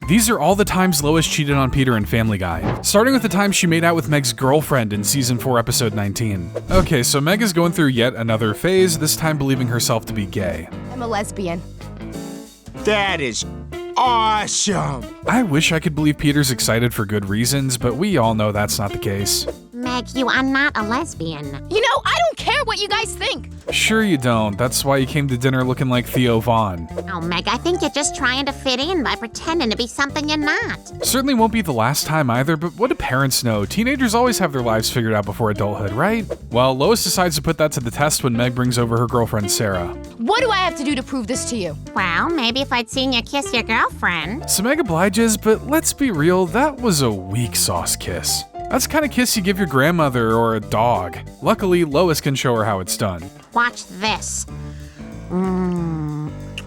These are all the times Lois cheated on Peter in Family Guy, starting with the time she made out with Meg's girlfriend in season 4, episode 19. Okay, so Meg is going through yet another phase, this time believing herself to be gay. I'm a lesbian. That is awesome! I wish I could believe Peter's excited for good reasons, but we all know that's not the case. Meg, you are not a lesbian. You know, I don't care what you guys think. Sure you don't. That's why you came to dinner looking like Theo Vaughn. Oh, Meg, I think you're just trying to fit in by pretending to be something you're not. Certainly won't be the last time either, but what do parents know? Teenagers always have their lives figured out before adulthood, right? Well, Lois decides to put that to the test when Meg brings over her girlfriend, Sarah. What do I have to do to prove this to you? Well, maybe if I'd seen you kiss your girlfriend. So Meg obliges, but let's be real, that was a weak sauce kiss. That's the kind of kiss you give your grandmother or a dog. Luckily, Lois can show her how it's done. Watch this.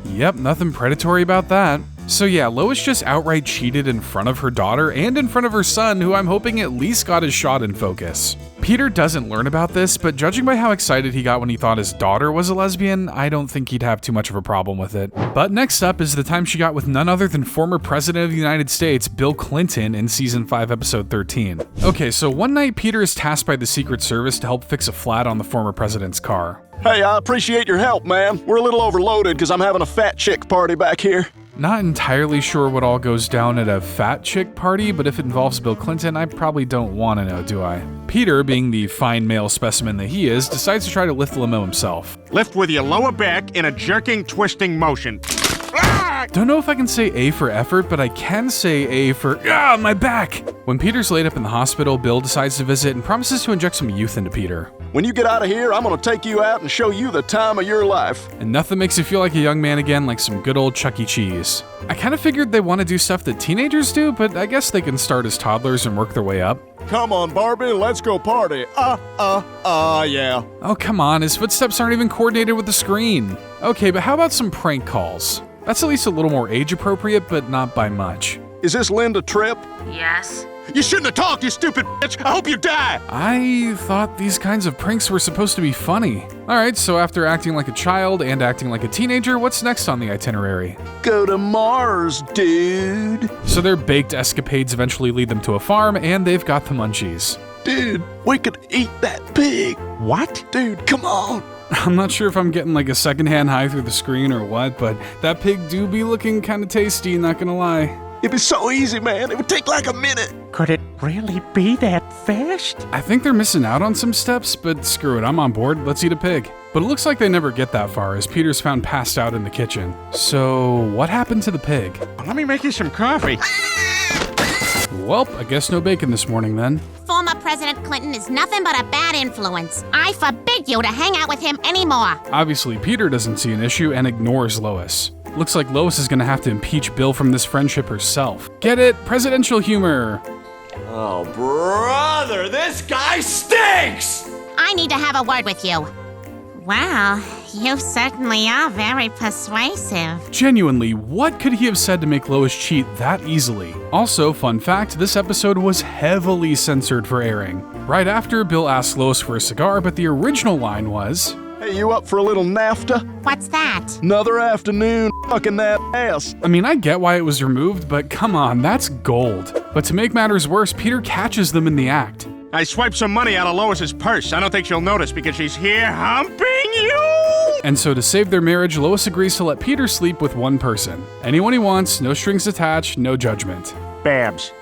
Yep, nothing predatory about that. So yeah, Lois just outright cheated in front of her daughter and in front of her son, who I'm hoping at least got his shot in focus. Peter doesn't learn about this, but judging by how excited he got when he thought his daughter was a lesbian, I don't think he'd have too much of a problem with it. But next up is the time she got with none other than former President of the United States, Bill Clinton, in season 5, episode 13. Okay, so one night Peter is tasked by the Secret Service to help fix a flat on the former president's car. Hey, I appreciate your help, man. We're a little overloaded because I'm having a fat chick party back here. Not entirely sure what all goes down at a fat chick party, but if it involves Bill Clinton, I probably don't want to know, do I? Peter, being the fine male specimen that he is, decides to try to lift the limo himself. Lift with your lower back in a jerking, twisting motion. Don't know if I can say A for effort, but I can say A for my back! When Peter's laid up in the hospital, Bill decides to visit and promises to inject some youth into Peter. When you get out of here, I'm gonna take you out and show you the time of your life. And nothing makes you feel like a young man again like some good old Chuck E. Cheese. I kind of figured they want to do stuff that teenagers do, but I guess they can start as toddlers and work their way up. Come on, Barbie, let's go party. Yeah. Oh, come on, his footsteps aren't even coordinated with the screen. Okay, but how about some prank calls? That's at least a little more age appropriate, but not by much. Is this Linda Tripp? Yes. You shouldn't have talked, you stupid bitch! I hope you die! I thought these kinds of pranks were supposed to be funny. Alright, so after acting like a child and acting like a teenager, what's next on the itinerary? Go to Mars, dude. So their baked escapades eventually lead them to a farm, and they've got the munchies. Dude, we could eat that pig. What? Dude, come on. I'm not sure if I'm getting like a secondhand high through the screen or what, but that pig do be looking kinda tasty, not gonna lie. It'd be so easy, man. It would take like a minute. Could it really be that fast? I think they're missing out on some steps, but screw it, I'm on board, let's eat a pig. But it looks like they never get that far, as Peter's found passed out in the kitchen. So, what happened to the pig? Let me make you some coffee. Welp, I guess no bacon this morning then. Former President Clinton is nothing but a bad influence. I forbid you to hang out with him anymore. Obviously, Peter doesn't see an issue and ignores Lois. Looks like Lois is gonna have to impeach Bill from this friendship herself. Get it? Presidential humor. Oh, brother, this guy stinks! I need to have a word with you. Wow, you certainly are very persuasive. Genuinely, what could he have said to make Lois cheat that easily? Also, fun fact, this episode was heavily censored for airing. Right after, Bill asked Lois for a cigar, but the original line was, Hey, you up for a little NAFTA? What's that? Another afternoon fucking that ass. I mean, I get why it was removed, but come on, that's gold. But to make matters worse, Peter catches them in the act. I swiped some money out of Lois's purse. I don't think she'll notice because she's here humping you! And so to save their marriage, Lois agrees to let Peter sleep with one person. Anyone he wants, no strings attached, no judgment. Babs.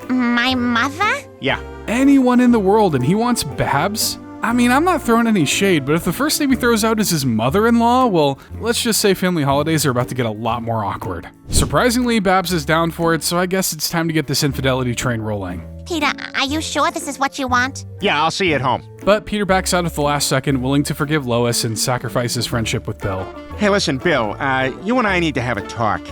My mother? Yeah. Anyone in the world, and he wants Babs? I mean, I'm not throwing any shade, but if the first name he throws out is his mother-in-law, well, let's just say family holidays are about to get a lot more awkward. Surprisingly, Babs is down for it, so I guess it's time to get this infidelity train rolling. Peter, are you sure this is what you want? Yeah, I'll see you at home. But Peter backs out at the last second, willing to forgive Lois and sacrifice his friendship with Bill. Hey, listen, Bill, you and I need to have a talk.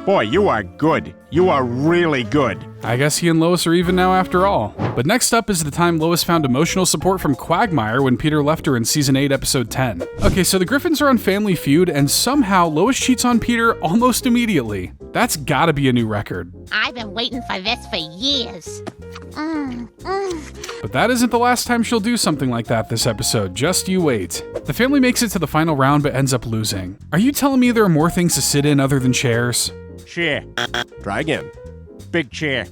Boy, you are good. You are really good. I guess he and Lois are even now after all. But next up is the time Lois found emotional support from Quagmire when Peter left her in Season 8, Episode 10. Okay, so the Griffins are on Family Feud, and somehow Lois cheats on Peter almost immediately. That's gotta be a new record. I've been waiting for this for years. But that isn't the last time she'll do something like that this episode, just you wait. The family makes it to the final round but ends up losing. Are you telling me there are more things to sit in other than chairs? chair. Try again. Big chair.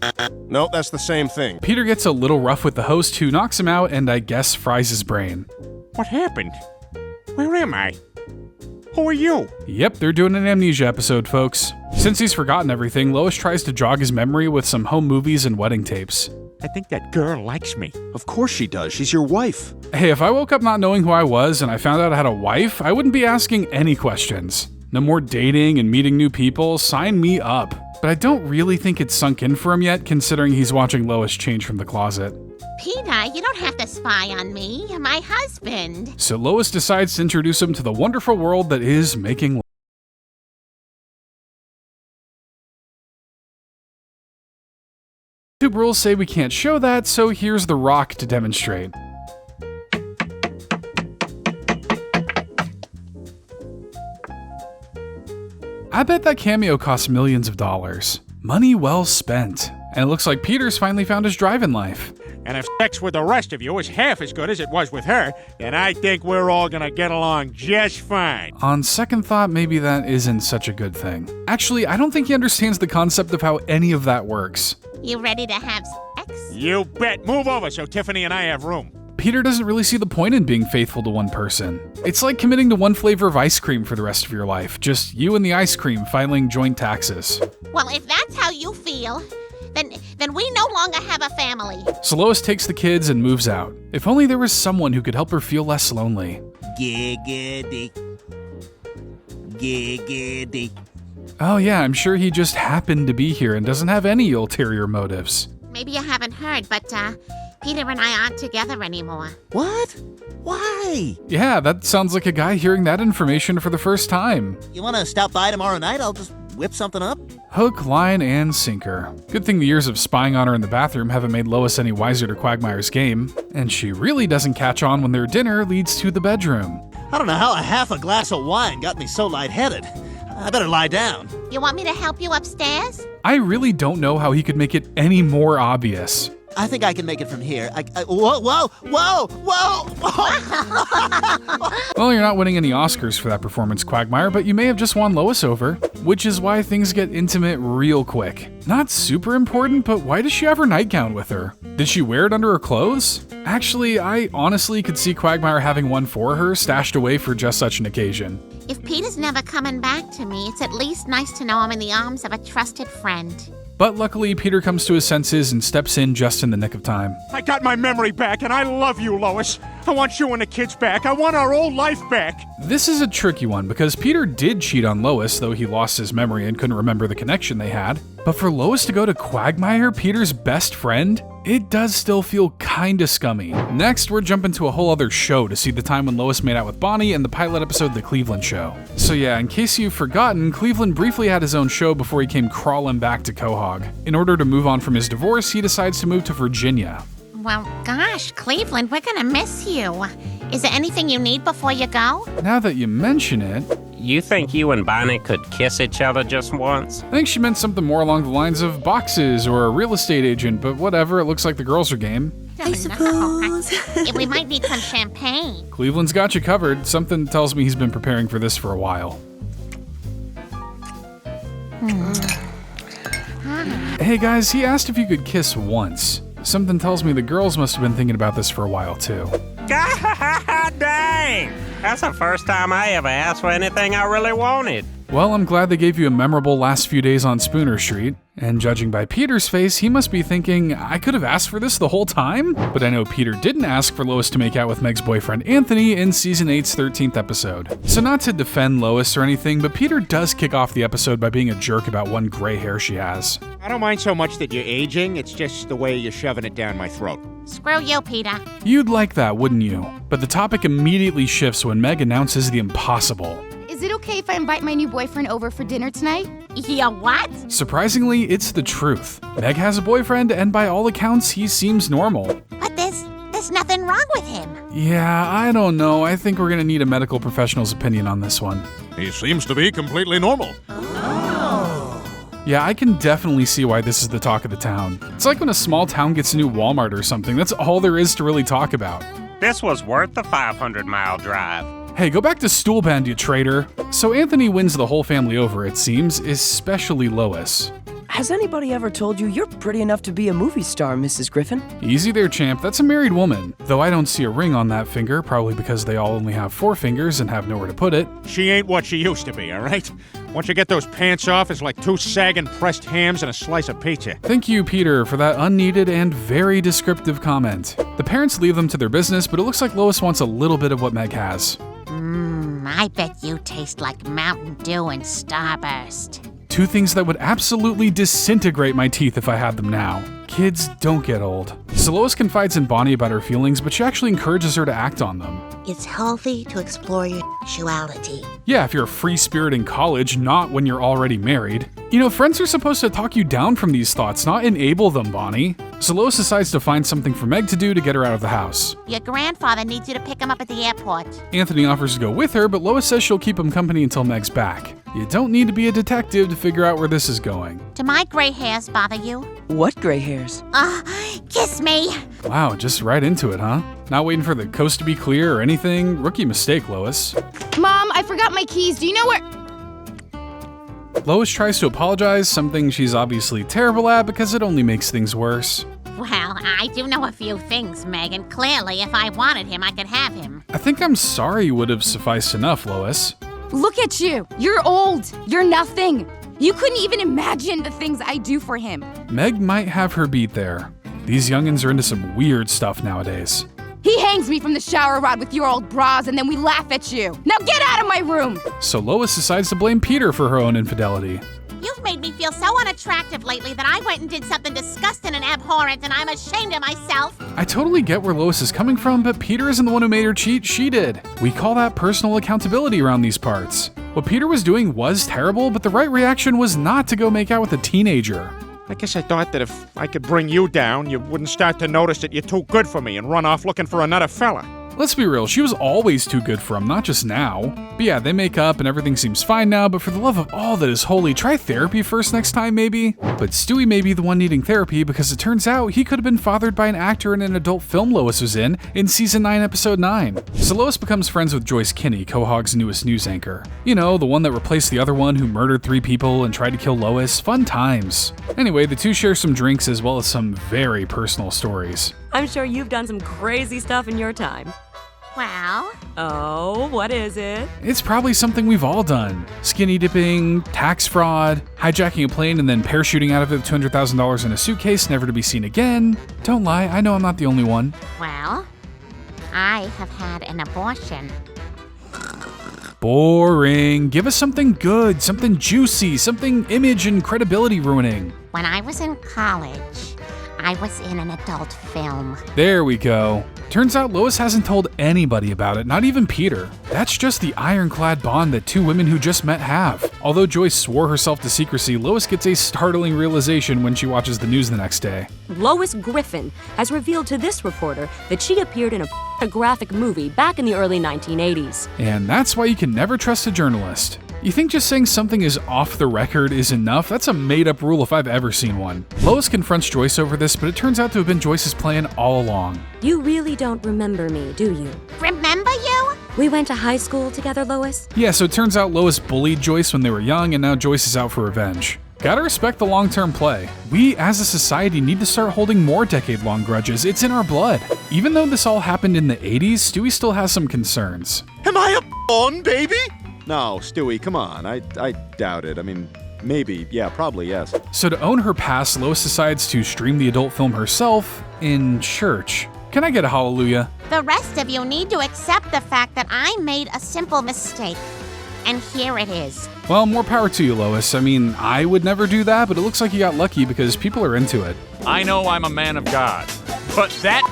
No, that's the same thing. Peter gets a little rough with the host, who knocks him out and I guess fries his brain. What happened? Where am I? Who are you? Yep, they're doing an amnesia episode, folks. Since he's forgotten everything, Lois tries to jog his memory with some home movies and wedding tapes. I think that girl likes me. Of course she does. She's your wife. Hey, if I woke up not knowing who I was and I found out I had a wife, I wouldn't be asking any questions. No more dating and meeting new people, sign me up. But I don't really think it's sunk in for him yet, considering he's watching Lois change from the closet. Peter, you don't have to spy on me. You're my husband. So Lois decides to introduce him to the wonderful world that is making love. YouTube rules say we can't show that, so here's The Rock to demonstrate. I bet that cameo cost millions of dollars. Money well spent. And it looks like Peter's finally found his drive in life. And if sex with the rest of you is half as good as it was with her, then I think we're all gonna get along just fine. On second thought, maybe that isn't such a good thing. Actually, I don't think he understands the concept of how any of that works. You ready to have sex? You bet. Move over so Tiffany and I have room. Peter doesn't really see the point in being faithful to one person. It's like committing to one flavor of ice cream for the rest of your life. Just you and the ice cream filing joint taxes. Well, if that's how you feel, then we no longer have a family. So Lois takes the kids and moves out. If only there was someone who could help her feel less lonely. Giggity. Giggity. Oh yeah, I'm sure he just happened to be here and doesn't have any ulterior motives. Maybe you haven't heard, but Peter and I aren't together anymore. What? Why? Yeah, that sounds like a guy hearing that information for the first time. You want to stop by tomorrow night? I'll just whip something up. Hook, line, and sinker. Good thing the years of spying on her in the bathroom haven't made Lois any wiser to Quagmire's game, and she really doesn't catch on when their dinner leads to the bedroom. I don't know how a half a glass of wine got me so lightheaded. I better lie down. You want me to help you upstairs? I really don't know how he could make it any more obvious. I think I can make it from here. Whoa, whoa, whoa, whoa, whoa! Well, you're not winning any Oscars for that performance, Quagmire, but you may have just won Lois over, which is why things get intimate real quick. Not super important, but why does she have her nightgown with her? Did she wear it under her clothes? Actually, I honestly could see Quagmire having one for her, stashed away for just such an occasion. If Peter's never coming back to me, it's at least nice to know I'm in the arms of a trusted friend. But luckily, Peter comes to his senses and steps in just in the nick of time. I got my memory back, and I love you, Lois. I want you and the kids back. I want our old life back. This is a tricky one because Peter did cheat on Lois, though he lost his memory and couldn't remember the connection they had. But for Lois to go to Quagmire, Peter's best friend, it does still feel kinda scummy. Next, we're jumping to a whole other show to see the time when Lois made out with Bonnie in the pilot episode The Cleveland Show. So yeah, in case you've forgotten, Cleveland briefly had his own show before he came crawling back to Quahog. In order to move on from his divorce, he decides to move to Virginia. Well, gosh, Cleveland, we're gonna miss you. Is there anything you need before you go? Now that you mention it, You think you and Bonnie could kiss each other just once? I think she meant something more along the lines of boxes or a real estate agent, but whatever, it looks like the girls are game. I suppose. Yeah, we might need some champagne. Cleveland's got you covered. Something tells me he's been preparing for this for a while. Hey guys, he asked if you could kiss once. Something tells me the girls must have been thinking about this for a while too. God dang! That's the first time I ever asked for anything I really wanted. Well, I'm glad they gave you a memorable last few days on Spooner Street. And judging by Peter's face, he must be thinking, I could have asked for this the whole time? But I know Peter didn't ask for Lois to make out with Meg's boyfriend Anthony in Season 8's 13th episode. So not to defend Lois or anything, but Peter does kick off the episode by being a jerk about one gray hair she has. I don't mind so much that you're aging, it's just the way you're shoving it down my throat. Screw you, Peter. You'd like that, wouldn't you? But the topic immediately shifts when Meg announces the impossible. Is it okay if I invite my new boyfriend over for dinner tonight? Yeah, what? Surprisingly, it's the truth. Meg has a boyfriend, and by all accounts, he seems normal. But there's nothing wrong with him. Yeah, I don't know. I think we're gonna need a medical professional's opinion on this one. He seems to be completely normal. Yeah, I can definitely see why this is the talk of the town. It's like when a small town gets a new Walmart or something. That's all there is to really talk about. This was worth the 500-mile drive. Hey, go back to stool bend, you traitor. So Anthony wins the whole family over, it seems, especially Lois. Has anybody ever told you you're pretty enough to be a movie star, Mrs. Griffin? Easy there, champ. That's a married woman. Though I don't see a ring on that finger, probably because they all only have 4 fingers and have nowhere to put it. She ain't what she used to be, all right? Once you get those pants off, it's like 2 sagging pressed hams and a slice of pizza. Thank you, Peter, for that unneeded and very descriptive comment. The parents leave them to their business, but it looks like Lois wants a little bit of what Meg has. I bet you taste like Mountain Dew and Starburst. 2 things that would absolutely disintegrate my teeth if I had them now. Kids don't get old. So Lois confides in Bonnie about her feelings, but she actually encourages her to act on them. It's healthy to explore your sexuality. Yeah, if you're a free spirit in college, not when you're already married. You know, friends are supposed to talk you down from these thoughts, not enable them, Bonnie. So Lois decides to find something for Meg to do to get her out of the house. Your grandfather needs you to pick him up at the airport. Anthony offers to go with her, but Lois says she'll keep him company until Meg's back. You don't need to be a detective to figure out where this is going. Do my gray hairs bother you? What gray hairs? Kiss me. Wow, just right into it, huh? Not waiting for the coast to be clear or anything? Rookie mistake, Lois. Mom, I forgot my keys. Do you know where? Lois tries to apologize, something she's obviously terrible at because it only makes things worse. Well, I do know a few things, Megan. Clearly, if I wanted him, I could have him. I think I'm sorry would have sufficed enough, Lois. Look at you. You're old. You're nothing. You couldn't even imagine the things I do for him. Meg might have her beat there. These youngins are into some weird stuff nowadays. He hangs me from the shower rod with your old bras and then we laugh at you. Now get out of my room. So Lois decides to blame Peter for her own infidelity. You've made me feel so unattractive lately that I went and did something disgusting and abhorrent, and I'm ashamed of myself. I totally get where Lois is coming from, but Peter isn't the one who made her cheat, she did. We call that personal accountability around these parts. What Peter was doing was terrible, but the right reaction was not to go make out with a teenager. I guess I thought that if I could bring you down, you wouldn't start to notice that you're too good for me and run off looking for another fella. Let's be real, she was always too good for him, not just now. But yeah, they make up and everything seems fine now, but for the love of all that is holy, try therapy first next time maybe? But Stewie may be the one needing therapy because it turns out he could have been fathered by an actor in an adult film Lois was in Season 9, Episode 9. So Lois becomes friends with Joyce Kinney, Quahog's newest news anchor. You know, the one that replaced the other one who murdered 3 people and tried to kill Lois. Fun times. Anyway, the two share some drinks as well as some very personal stories. I'm sure you've done some crazy stuff in your time. Well? Oh, what is it? It's probably something we've all done. Skinny dipping, tax fraud, hijacking a plane and then parachuting out of it with $200,000 in a suitcase never to be seen again. Don't lie, I know I'm not the only one. Well, I have had an abortion. Boring. Give us something good, something juicy, something image and credibility ruining. When I was in college, I was in an adult film. There we go. Turns out Lois hasn't told anybody about it, not even Peter. That's just the ironclad bond that 2 women who just met have. Although Joyce swore herself to secrecy, Lois gets a startling realization when she watches the news the next day. Lois Griffin has revealed to this reporter that she appeared in a pornographic movie back in the early 1980s. And that's why you can never trust a journalist. You think just saying something is off the record is enough? That's a made-up rule if I've ever seen one. Lois confronts Joyce over this, but it turns out to have been Joyce's plan all along. You really don't remember me, do you? Remember you? We went to high school together, Lois? Yeah, so it turns out Lois bullied Joyce when they were young, and now Joyce is out for revenge. Gotta respect the long-term play. We, as a society, need to start holding more decade-long grudges. It's in our blood. Even though this all happened in the 80s, Stewie still has some concerns. Am I a pawn, baby? No, Stewie, come on. I doubt it. I mean, maybe. Yeah, probably, yes. So to own her past, Lois decides to stream the adult film herself in church. Can I get a hallelujah? The rest of you need to accept the fact that I made a simple mistake. And here it is. Well, more power to you, Lois. I mean, I would never do that, but it looks like you got lucky because people are into it. I know I'm a man of God, but that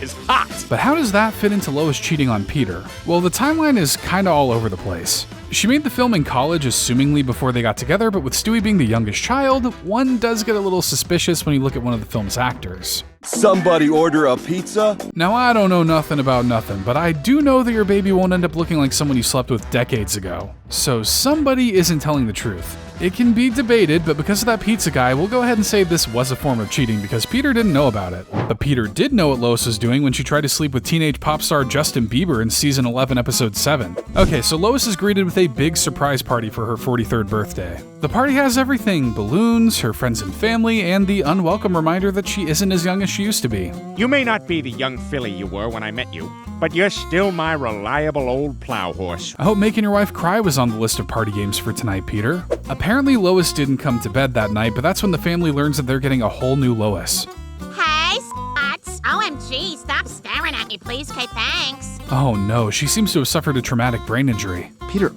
is hot. But how does that fit into Lois cheating on Peter? Well, the timeline is kinda all over the place. She made the film in college, assumingly before they got together, but with Stewie being the youngest child, one does get a little suspicious when you look at one of the film's actors. Somebody order a pizza? Now, I don't know nothing about nothing, but I do know that your baby won't end up looking like someone you slept with decades ago. So somebody isn't telling the truth. It can be debated, but because of that pizza guy, we'll go ahead and say this was a form of cheating because Peter didn't know about it. But Peter did know what Lois was doing when she tried to sleep with teenage pop star Justin Bieber in season 11, episode 7. Okay, so Lois is greeted with a big surprise party for her 43rd birthday. The party has everything: balloons, her friends and family, and the unwelcome reminder that she isn't as young as she used to be. You may not be the young filly you were when I met you, but you're still my reliable old plow horse. I hope making your wife cry was on the list of party games for tonight, Peter. Apparently, Lois didn't come to bed that night, but that's when the family learns that they're getting a whole new Lois. Hey, sluts. OMG, stop staring at me, please. Okay, thanks. Oh no, she seems to have suffered a traumatic brain injury. Peter,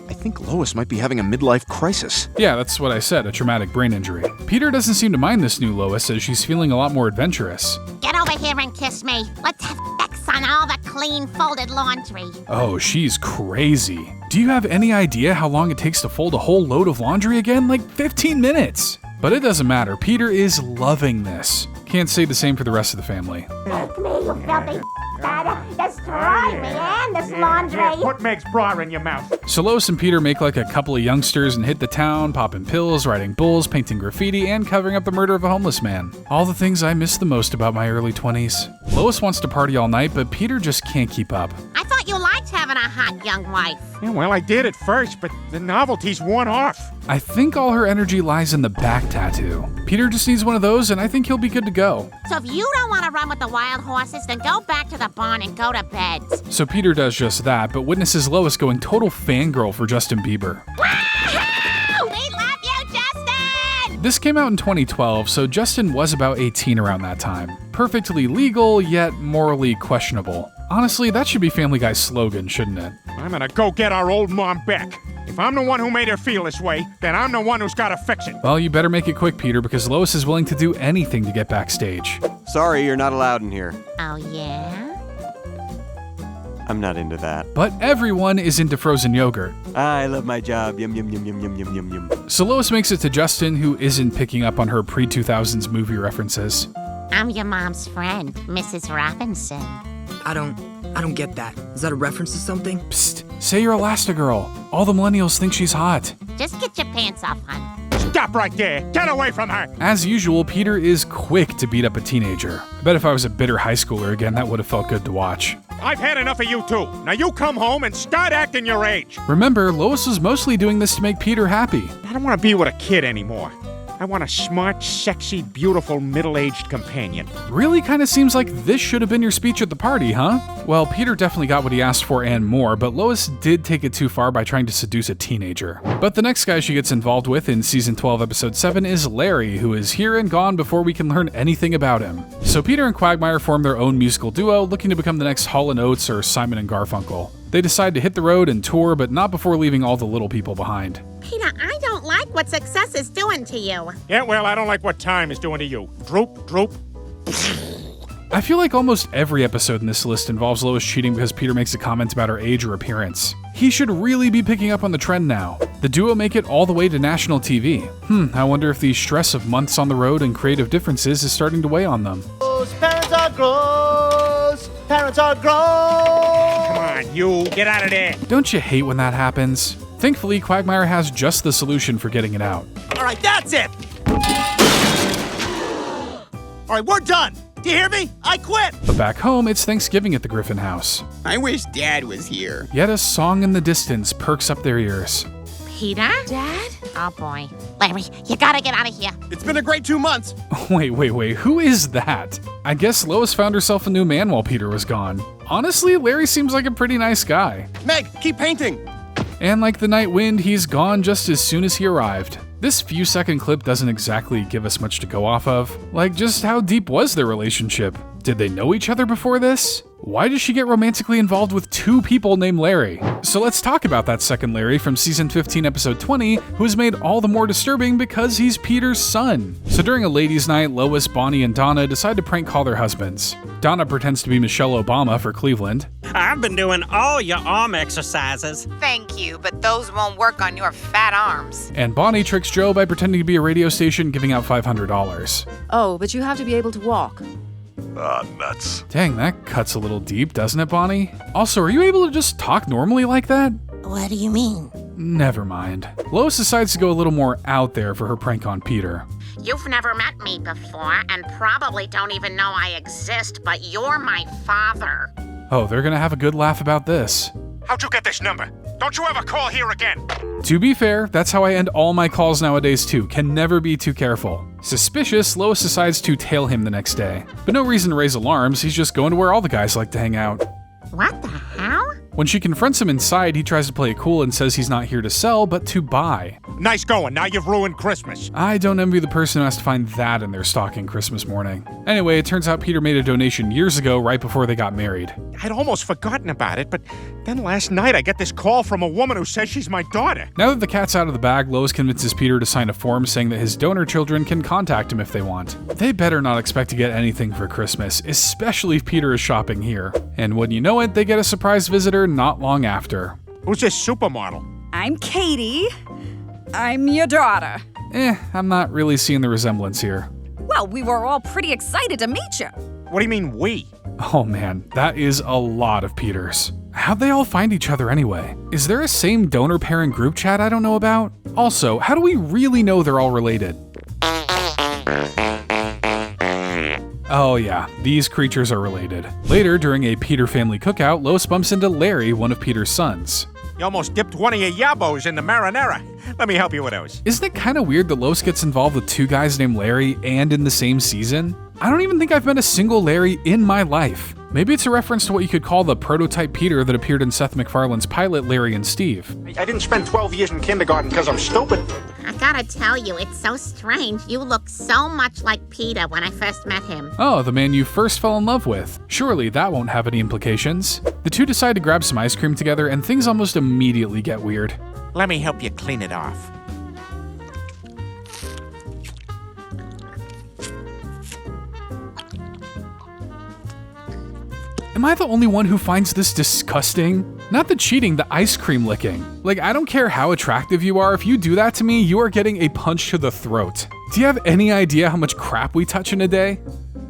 I think Lois might be having a midlife crisis. Yeah, that's what I said, a traumatic brain injury. Peter doesn't seem to mind this new Lois as she's feeling a lot more adventurous. Get over here and kiss me. Let's have sex on all the clean, folded laundry. Oh, she's crazy. Do you have any idea how long it takes to fold a whole load of laundry again? Like 15 minutes. But it doesn't matter, Peter is loving this. Can't say the same for the rest of the family. Take me, you filthy destroy me and this laundry. Put Meg's bra in your mouth. So Lois and Peter make like a couple of youngsters and hit the town, popping pills, riding bulls, painting graffiti, and covering up the murder of a homeless man. All the things I miss the most about my early 20s. Lois wants to party all night, but Peter just can't keep up. I thought you liked having a hot young wife. Yeah, well, I did at first, but the novelty's worn off. I think all her energy lies in the back tattoo. Peter just needs one of those, and I think he'll be good to go. So if you don't want to run with the wild horses, then go back to the barn and go to bed. So Peter does just that, but witnesses Lois going total fangirl for Justin Bieber. Woo-hoo! We love you, Justin! This came out in 2012, so Justin was about 18 around that time. Perfectly legal, yet morally questionable. Honestly, that should be Family Guy's slogan, shouldn't it? I'm gonna go get our old mom back. If I'm the one who made her feel this way, then I'm the one who's gotta fix it. Well, you better make it quick, Peter, because Lois is willing to do anything to get backstage. Sorry, you're not allowed in here. Oh, yeah? I'm not into that. But everyone is into frozen yogurt. I love my job. Yum, yum, yum, yum, yum, yum, yum, yum. So Lois makes it to Justin, who isn't picking up on her pre-2000s movie references. I'm your mom's friend, Mrs. Robinson. I don't get that. Is that a reference to something? Psst, say you're Elastigirl. All the millennials think she's hot. Just get your pants off, hon. Stop right there. Get away from her. As usual, Peter is quick to beat up a teenager. I bet if I was a bitter high schooler again, that would have felt good to watch. I've had enough of you too. Now you come home and start acting your age. Remember, Lois was mostly doing this to make Peter happy. I don't want to be with a kid anymore. I want a smart, sexy, beautiful, middle-aged companion. Really kind of seems like this should have been your speech at the party, huh? Well, Peter definitely got what he asked for and more, but Lois did take it too far by trying to seduce a teenager. But the next guy she gets involved with in season 12, episode 7 is Larry, who is here and gone before we can learn anything about him. So Peter and Quagmire form their own musical duo, looking to become the next Hall & Oates or Simon and Garfunkel. They decide to hit the road and tour, but not before leaving all the little people behind. Peter, I don't like what success is doing to you. Yeah, well, I don't like what time is doing to you. Droop, droop. I feel like almost every episode in this list involves Lois cheating because Peter makes a comment about her age or appearance. He should really be picking up on the trend now. The duo make it all the way to national TV. I wonder if the stress of months on the road and creative differences is starting to weigh on them. Parents are gross. Parents are gross. Come on, you. Get out of there. Don't you hate when that happens? Thankfully, Quagmire has just the solution for getting it out. All right, that's it. All right, we're done. Do you hear me? I quit. But back home, it's Thanksgiving at the Griffin house. I wish Dad was here. Yet a song in the distance perks up their ears. Peter? Dad? Oh boy. Larry, you gotta get out of here. It's been a great 2 months. Wait, who is that? I guess Lois found herself a new man while Peter was gone. Honestly, Larry seems like a pretty nice guy. Meg, keep painting. And like the night wind, he's gone just as soon as he arrived. This few-second clip doesn't exactly give us much to go off of. Like, just how deep was their relationship? Did they know each other before this? Why does she get romantically involved with 2 people named Larry? So let's talk about that second Larry from season 15, episode 20, who is made all the more disturbing because he's Peter's son. So during a ladies' night, Lois, Bonnie, and Donna decide to prank call their husbands. Donna pretends to be Michelle Obama for Cleveland. I've been doing all your arm exercises. Thank you, but those won't work on your fat arms. And Bonnie tricks Joe by pretending to be a radio station giving out $500. Oh, but you have to be able to walk. Nuts. Dang, that cuts a little deep, doesn't it, Bonnie? Also, are you able to just talk normally like that? What do you mean? Never mind. Lois decides to go a little more out there for her prank on Peter. You've never met me before and probably don't even know I exist, but you're my father. Oh, they're gonna have a good laugh about this. How'd you get this number? Don't you ever call here again. To be fair, that's how I end all my calls nowadays too. Can never be too careful. Suspicious, Lois decides to tail him the next day. But no reason to raise alarms, he's just going to where all the guys like to hang out. What the hell? When she confronts him inside, he tries to play it cool and says he's not here to sell, but to buy. Nice going, now you've ruined Christmas. I don't envy the person who has to find that in their stocking Christmas morning. Anyway, it turns out Peter made a donation years ago, right before they got married. I'd almost forgotten about it, but then last night I get this call from a woman who says she's my daughter. Now that the cat's out of the bag, Lois convinces Peter to sign a form saying that his donor children can contact him if they want. They better not expect to get anything for Christmas, especially if Peter is shopping here. And when you know it, they get a surprise visitor not long after. Who's this supermodel? I'm Katie. I'm your daughter. I'm not really seeing the resemblance here. Well, we were all pretty excited to meet you. What do you mean, we? Oh man, that is a lot of Peters. How'd they all find each other anyway? Is there a same donor parent group chat I don't know about? Also, how do we really know they're all related? Oh yeah, these creatures are related. Later, during a Peter family cookout, Lois bumps into Larry, one of Peter's sons. You almost dipped one of your yabos in the marinara. Let me help you with those. Isn't it kind of weird that Lois gets involved with two guys named Larry and in the same season? I don't even think I've met a single Larry in my life. Maybe it's a reference to what you could call the prototype Peter that appeared in Seth MacFarlane's pilot Larry and Steve. I didn't spend 12 years in kindergarten because I'm stupid. I gotta tell you, it's so strange. You look so much like Peter when I first met him. Oh, the man you first fell in love with. Surely that won't have any implications. The two decide to grab some ice cream together and things almost immediately get weird. Let me help you clean it off. Am I the only one who finds this disgusting? Not the cheating, the ice cream licking. Like, I don't care how attractive you are, if you do that to me, you are getting a punch to the throat. Do you have any idea how much crap we touch in a day?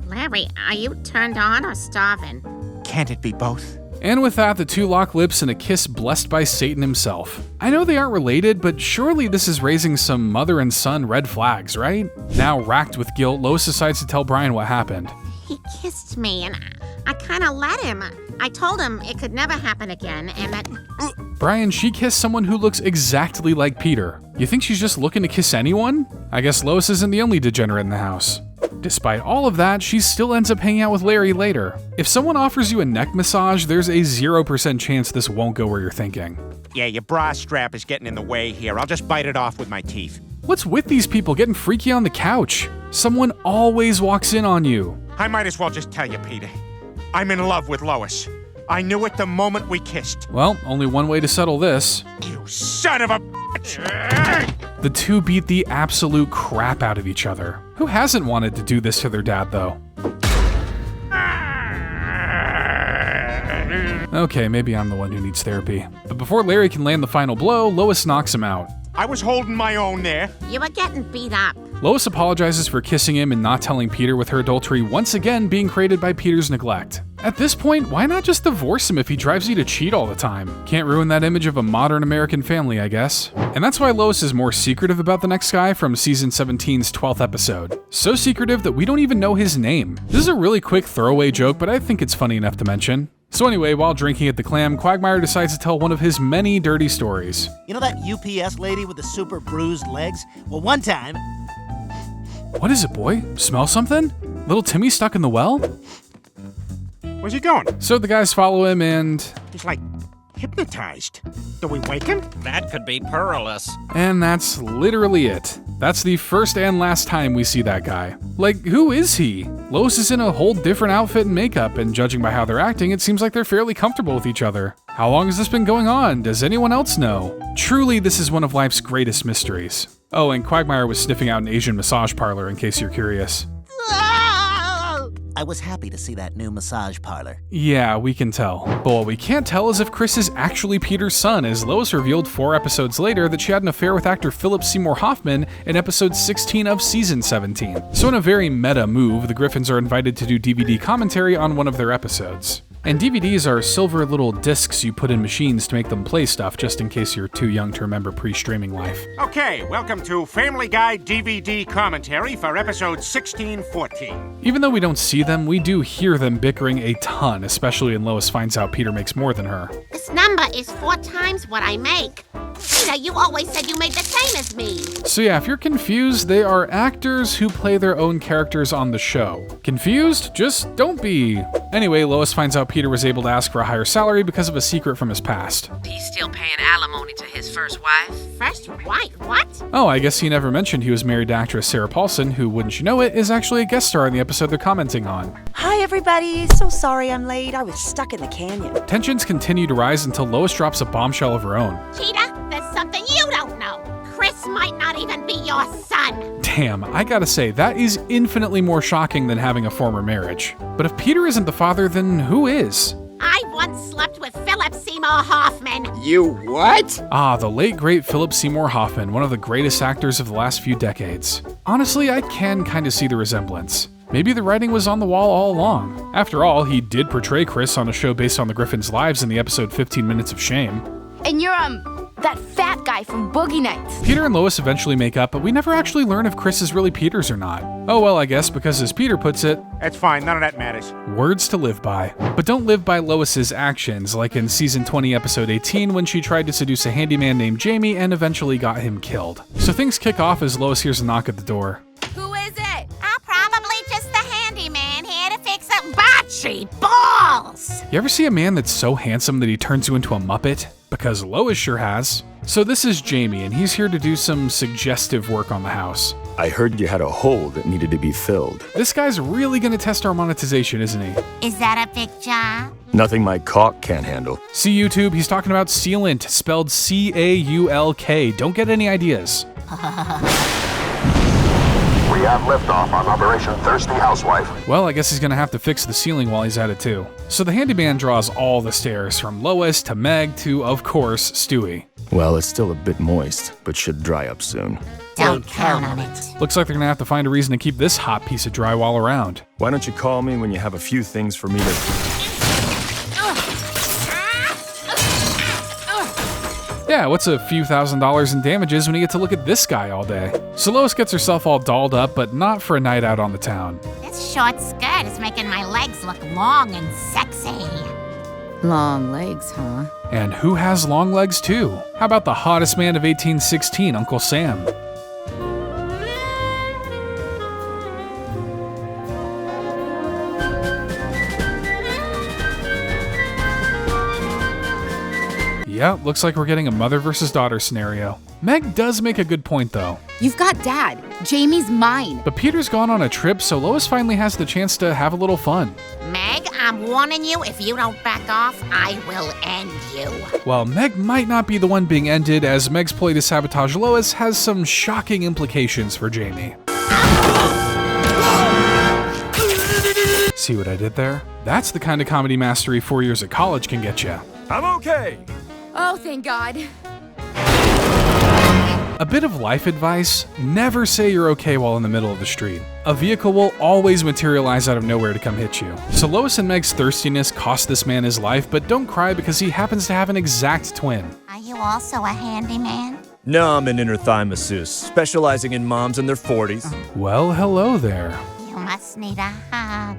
Larry, are you turned on or starving? Can't it be both? And with that, the two lock lips in a kiss blessed by Satan himself. I know they aren't related, but surely this is raising some mother and son red flags, right? Now racked with guilt, Lois decides to tell Brian what happened. He kissed me and I kinda let him. I told him it could never happen again and that... Brian, she kissed someone who looks exactly like Peter. You think she's just looking to kiss anyone? I guess Lois isn't the only degenerate in the house. Despite all of that, she still ends up hanging out with Larry later. If someone offers you a neck massage, there's a 0% chance this won't go where you're thinking. Yeah, your bra strap is getting in the way here. I'll just bite it off with my teeth. What's with these people getting freaky on the couch? Someone always walks in on you. I might as well just tell you, Peter. I'm in love with Lois. I knew it the moment we kissed. Well, only one way to settle this. You son of a bitch! The two beat the absolute crap out of each other. Who hasn't wanted to do this to their dad, though? Okay, maybe I'm the one who needs therapy. But before Larry can land the final blow, Lois knocks him out. I was holding my own there. You were getting beat up. Lois apologizes for kissing him and not telling Peter, with her adultery once again being created by Peter's neglect. At this point, why not just divorce him if he drives you to cheat all the time? Can't ruin that image of a modern American family, I guess. And that's why Lois is more secretive about the next guy from season 17's 12th episode. So secretive that we don't even know his name. This is a really quick throwaway joke, but I think it's funny enough to mention. So anyway, while drinking at the Clam, Quagmire decides to tell one of his many dirty stories. You know that UPS lady with the super bruised legs? Well, one time... What is it, boy? Smell something? Little Timmy stuck in the well? Where's he going? So the guys follow him and... He's like hypnotized. Do we wake him? That could be perilous. And that's literally it. That's the first and last time we see that guy. Like, who is he? Lois is in a whole different outfit and makeup, and judging by how they're acting, it seems like they're fairly comfortable with each other. How long has this been going on? Does anyone else know? Truly, this is one of life's greatest mysteries. Oh, and Quagmire was sniffing out an Asian massage parlor, in case you're curious. I was happy to see that new massage parlor. Yeah, we can tell. But what we can't tell is if Chris is actually Peter's son, as Lois revealed 4 episodes later that she had an affair with actor Philip Seymour Hoffman in episode 16 of season 17. So in a very meta move, the Griffins are invited to do DVD commentary on one of their episodes. And DVDs are silver little discs you put in machines to make them play stuff, just in case you're too young to remember pre-streaming life. Okay, welcome to Family Guy DVD commentary for episode 1614. Even though we don't see them, we do hear them bickering a ton, especially when Lois finds out Peter makes more than her. This number is 4 times what I make. Peter, you always said you made the same as me. So yeah, if you're confused, they are actors who play their own characters on the show. Confused? Just don't be. Anyway, Lois finds out Peter was able to ask for a higher salary because of a secret from his past. He's still paying alimony to his first wife. First wife? What? Oh, I guess he never mentioned he was married to actress Sarah Paulson, who, wouldn't you know it, is actually a guest star in the episode they're commenting on. Hi, everybody. So sorry I'm late. I was stuck in the canyon. Tensions continue to rise until Lois drops a bombshell of her own. Cheetah, there's something you don't know. Chris might not even be your son. Damn, I gotta say, that is infinitely more shocking than having a former marriage. But if Peter isn't the father, then who is? I once slept with Philip Seymour Hoffman. You what? Ah, the late great Philip Seymour Hoffman, one of the greatest actors of the last few decades. Honestly, I can kinda see the resemblance. Maybe the writing was on the wall all along. After all, he did portray Chris on a show based on the Griffins' lives in the episode 15 Minutes of Shame. And you're, that fat guy from Boogie Nights. Peter and Lois eventually make up, but we never actually learn if Chris is really Peter's or not. Oh well, I guess, because as Peter puts it, That's fine, none of that matters. words to live by. But don't live by Lois's actions, like in season 20, episode 18, when she tried to seduce a handyman named Jamie and eventually got him killed. So things kick off as Lois hears a knock at the door. Who is it? Probably just the handyman here to fix up bocce balls. You ever see a man that's so handsome that he turns you into a Muppet? Because Lois sure has. So this is Jamie, and he's here to do some suggestive work on the house. I heard you had a hole that needed to be filled. This guy's really gonna test our monetization, isn't he? Is that a big job? Nothing my caulk can't handle. See YouTube, he's talking about sealant, spelled C-A-U-L-K. Don't get any ideas. We have liftoff on Operation Thirsty Housewife. Well, I guess he's gonna have to fix the ceiling while he's at it too. So the handyman draws all the stairs, from Lois to Meg to, of course, Stewie. Well, it's still a bit moist, but should dry up soon. Don't count on it. Looks like they're gonna have to find a reason to keep this hot piece of drywall around. Why don't you call me when you have a few things for me to... Yeah, what's a few $1,000s in damages when you get to look at this guy all day? So Lois gets herself all dolled up, but not for a night out on the town. This short skirt is making my legs look long and sexy. Long legs, huh? And who has long legs too? How about the hottest man of 1816, Uncle Sam? Yeah, looks like we're getting a mother versus daughter scenario. Meg does make a good point though. You've got Dad. Jamie's mine. But Peter's gone on a trip, so Lois finally has the chance to have a little fun. Meg, I'm warning you, if you don't back off, I will end you. Well, Meg might not be the one being ended, as Meg's ploy to sabotage Lois has some shocking implications for Jamie. See what I did there? That's the kind of comedy mastery 4 years at college can get you. I'm okay. Oh, thank God. A bit of life advice, never say you're okay while in the middle of the street. A vehicle will always materialize out of nowhere to come hit you. So Lois and Meg's thirstiness cost this man his life, but don't cry because he happens to have an exact twin. Are you also a handyman? No, I'm an inner thigh masseuse, specializing in moms in their 40s. Well, hello there. You must need a hug.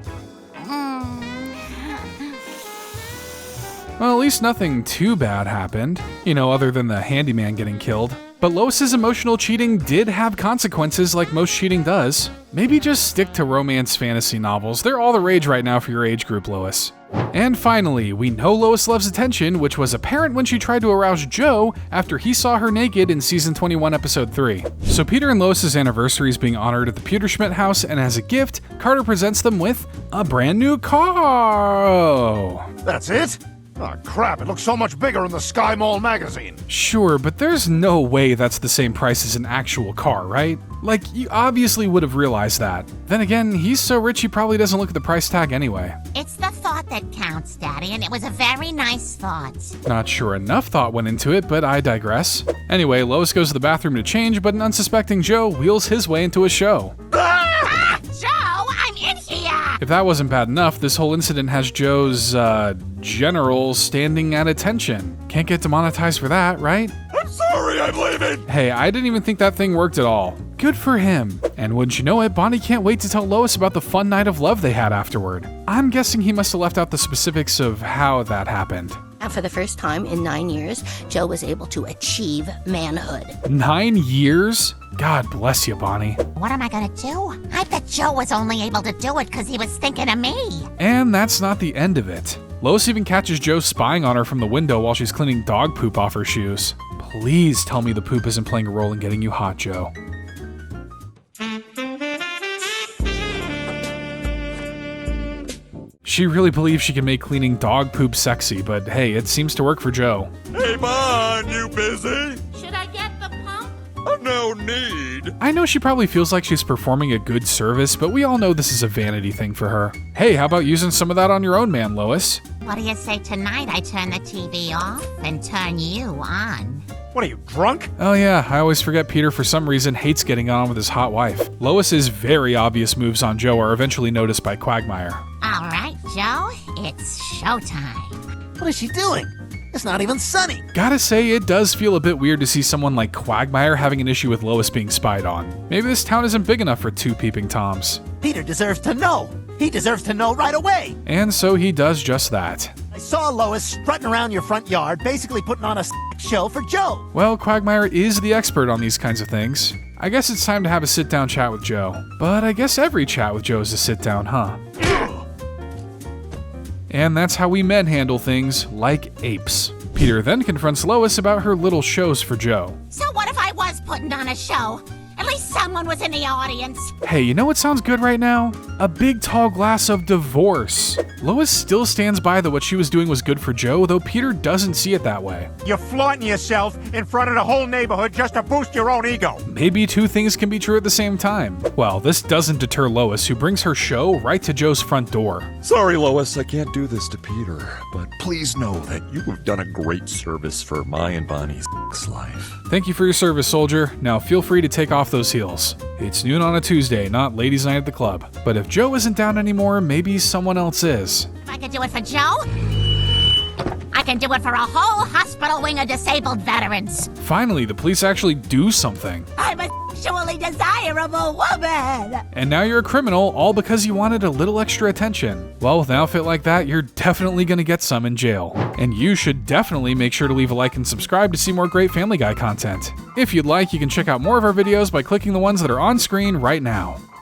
Well, at least nothing too bad happened, other than the handyman getting killed. But Lois's emotional cheating did have consequences like most cheating does. Maybe just stick to romance fantasy novels. They're all the rage right now for your age group, Lois. And finally, we know Lois loves attention, which was apparent when she tried to arouse Joe after he saw her naked in season 21, episode 3. So Peter and Lois's anniversary is being honored at the Peterschmidt house, and as a gift, Carter presents them with a brand new car. That's it? Oh, crap, it looks so much bigger in the Sky Mall magazine. Sure, but there's no way that's the same price as an actual car, right? Like, you obviously would have realized that. Then again, he's so rich he probably doesn't look at the price tag anyway. It's the thought that counts, Daddy, and it was a very nice thought. Not sure enough thought went into it, but I digress. Anyway, Lois goes to the bathroom to change, but an unsuspecting Joe wheels his way into a show. Ah, Joe, I'm in here! If that wasn't bad enough, this whole incident has Joe's, general standing at attention. Can't get demonetized for that, right? I'm sorry, I'm leaving! Hey, I didn't even think that thing worked at all. Good for him. And wouldn't you know it, Bonnie can't wait to tell Lois about the fun night of love they had afterward. I'm guessing he must have left out the specifics of how that happened. And for the first time in 9 years, Joe was able to achieve manhood. 9 years? God bless you, Bonnie. What am I gonna do? I bet Joe was only able to do it because he was thinking of me. And that's not the end of it. Lois even catches Joe spying on her from the window while she's cleaning dog poop off her shoes. Please tell me the poop isn't playing a role in getting you hot, Joe. She really believes she can make cleaning dog poop sexy, but hey, it seems to work for Joe. Hey, Bon, you busy? Should I get the pump? No need. I know she probably feels like she's performing a good service, but we all know this is a vanity thing for her. Hey, how about using some of that on your own man, Lois? What do you say tonight I turn the TV off and turn you on? What are you, drunk? Oh yeah, I always forget Peter for some reason hates getting on with his hot wife. Lois's very obvious moves on Joe are eventually noticed by Quagmire. All right, Joe, it's showtime. What is she doing? It's not even sunny. Gotta say, it does feel a bit weird to see someone like Quagmire having an issue with Lois being spied on. Maybe this town isn't big enough for two peeping Toms. Peter deserves to know. He deserves to know right away. And so he does just that. I saw Lois strutting around your front yard, basically putting on a show for Joe. Well, Quagmire is the expert on these kinds of things. I guess it's time to have a sit-down chat with Joe. But I guess every chat with Joe is a sit-down, huh? And that's how we men handle things, like apes. Peter then confronts Lois about her little shows for Joe. So what if I was putting on a show? At least someone was in the audience. Hey, you know what sounds good right now? A big tall glass of divorce. Lois still stands by that what she was doing was good for Joe, though Peter doesn't see it that way. You're flaunting yourself in front of the whole neighborhood just to boost your own ego. Maybe two things can be true at the same time. Well, this doesn't deter Lois, who brings her show right to Joe's front door. Sorry, Lois, I can't do this to Peter, but please know that you have done a great service for my and Bonnie's life. Thank you for your service, soldier. Now feel free to take off those heels. It's noon on a Tuesday, not ladies' night at the club. But if Joe isn't down anymore, maybe someone else is. If I could do it for Joe, I can do it for a whole hospital wing of disabled veterans. Finally, the police actually do something. I'm a sexually desirable woman. And now you're a criminal, all because you wanted a little extra attention. Well, with an outfit like that, you're definitely gonna get some in jail. And you should definitely make sure to leave a like and subscribe to see more great Family Guy content. If you'd like, you can check out more of our videos by clicking the ones that are on screen right now.